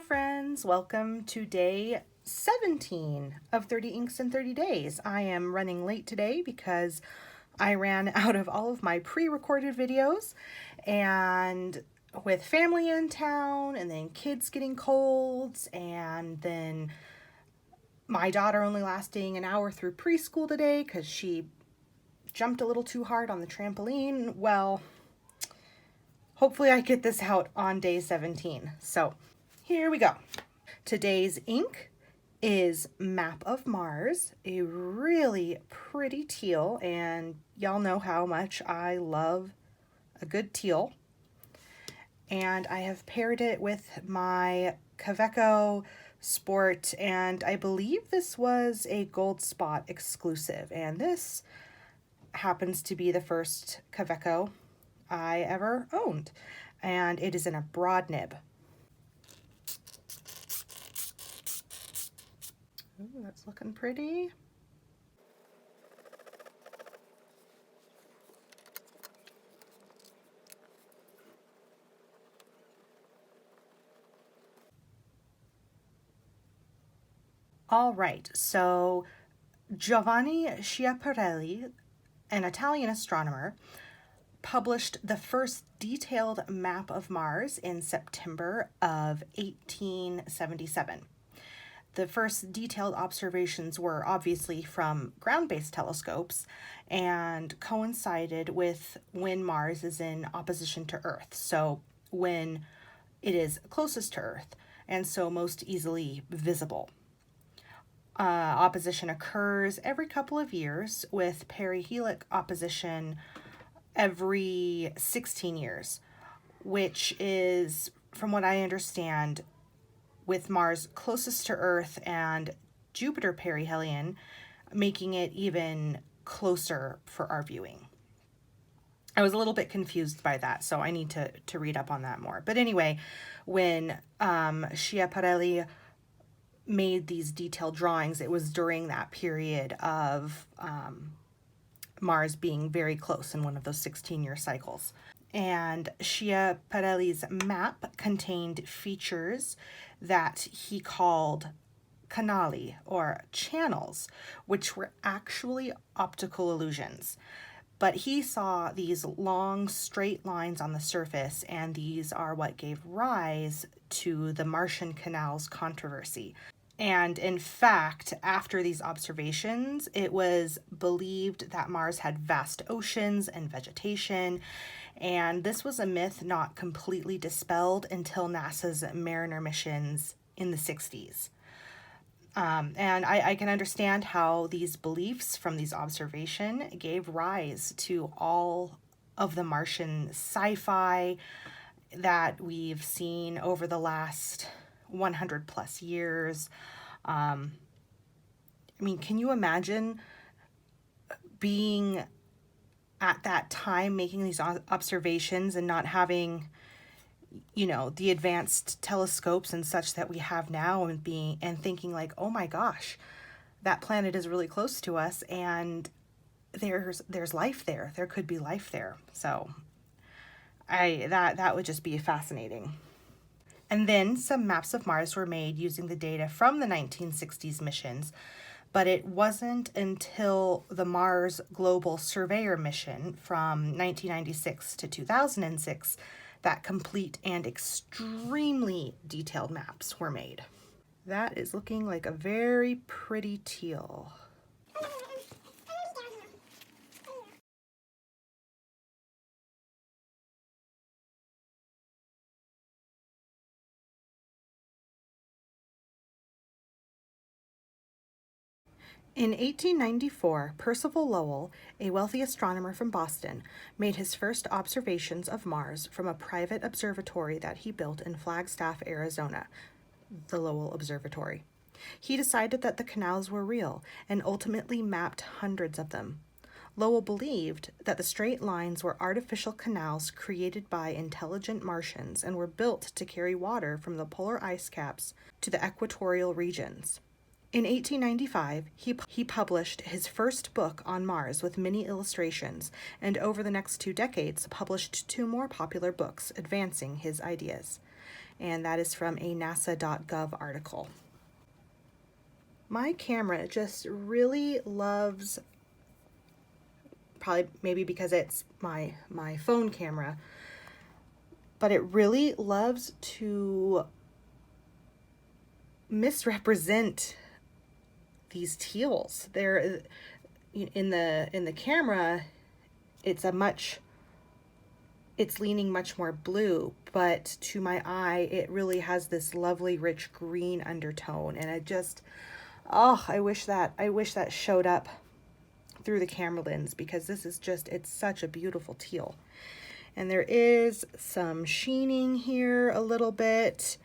friends, welcome to day 17 of 30 Inks in 30 Days. I am running late today because I ran out of all of my pre-recorded videos, and with family in town and then kids getting colds and then my daughter only lasting an hour through preschool today because she jumped a little too hard on the trampoline. Well, hopefully I get this out on day 17. So here we go. Today's ink is Map of Mars, a really pretty teal, and y'all know how much I love a good teal. And I have paired it with my Kaweco Sport, and I believe this was a Gold Spot exclusive, and this happens to be the first Kaweco I ever owned, and it is in a broad nib. Ooh, that's looking pretty. All right, so Giovanni Schiaparelli, an Italian astronomer, published the first detailed map of Mars in September of 1877. The first detailed observations were obviously from ground-based telescopes and coincided with when Mars is in opposition to Earth, so when it is closest to Earth and so most easily visible. Opposition occurs every couple of years, with perihelic opposition every 16 years, which is, from what I understand, with Mars closest to Earth and Jupiter perihelion, making it even closer for our viewing. I was a little bit confused by that, so I need to read up on that more. But anyway, when Schiaparelli made these detailed drawings, it was during that period of Mars being very close in one of those 16-year cycles. And Schiaparelli's map contained features that he called canali, or channels, which were actually optical illusions. But he saw these long straight lines on the surface, and these are what gave rise to the Martian canals controversy. And in fact, after these observations, it was believed that Mars had vast oceans and vegetation, and this was a myth not completely dispelled until NASA's Mariner missions in the 60s. And I can understand how these beliefs from these observations gave rise to all of the Martian sci-fi that we've seen over the last 100 plus years. I mean, can you imagine being at that time making these observations and not having, you know, the advanced telescopes and such that we have now, and thinking like, oh my gosh, that planet is really close to us and there's life there. There could be life there. So that would just be fascinating. And then some maps of Mars were made using the data from the 1960s missions, but it wasn't until the Mars Global Surveyor mission from 1996 to 2006 that complete and extremely detailed maps were made. That is looking like a very pretty teal. In 1894, Percival Lowell, a wealthy astronomer from Boston, made his first observations of Mars from a private observatory that he built in Flagstaff, Arizona, the Lowell Observatory. He decided that the canals were real and ultimately mapped hundreds of them. Lowell believed that the straight lines were artificial canals created by intelligent Martians and were built to carry water from the polar ice caps to the equatorial regions. In 1895, he published his first book on Mars with many illustrations, and over the next 2 decades published 2 more popular books advancing his ideas. and that is from a nasa.gov article. My camera just really loves, probably maybe because it's my phone camera, but it really loves to misrepresent these teals. They're in the camera, it's leaning much more blue, but to my eye it really has this lovely rich green undertone, and it just, oh, I wish that showed up through the camera lens, because this is just, it's such a beautiful teal. And there is some sheening here a little bit,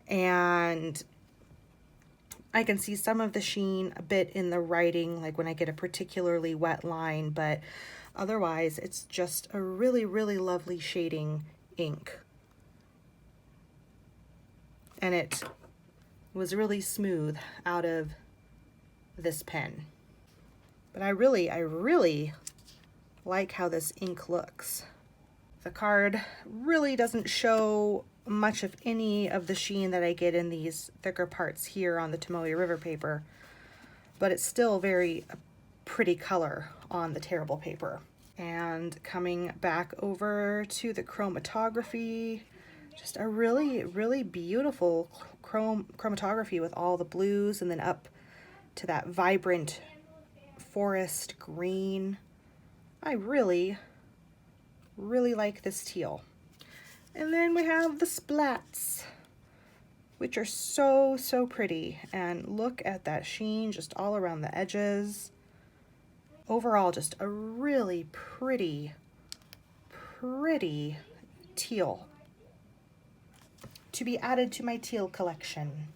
and I can see some of the sheen a bit in the writing, like when I get a particularly wet line, but otherwise it's just a really, really lovely shading ink. And it was really smooth out of this pen. But I really like how this ink looks. The card really doesn't show much of any of the sheen that I get in these thicker parts here on the Tomoe River paper, but it's still very pretty color on the Terrible paper. And coming back over to the chromatography, just a really, really beautiful chromatography with all the blues, and then up to that vibrant forest green. I really like this teal. And then we have the splats, which are so pretty, and look at that sheen just all around the edges. Overall, just a really pretty teal to be added to my teal collection.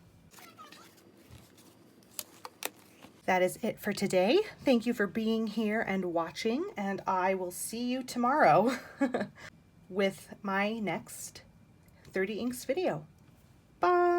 That is it for today. Thank you for being here and watching, and I will see you tomorrow with my next 30 inks video. Bye!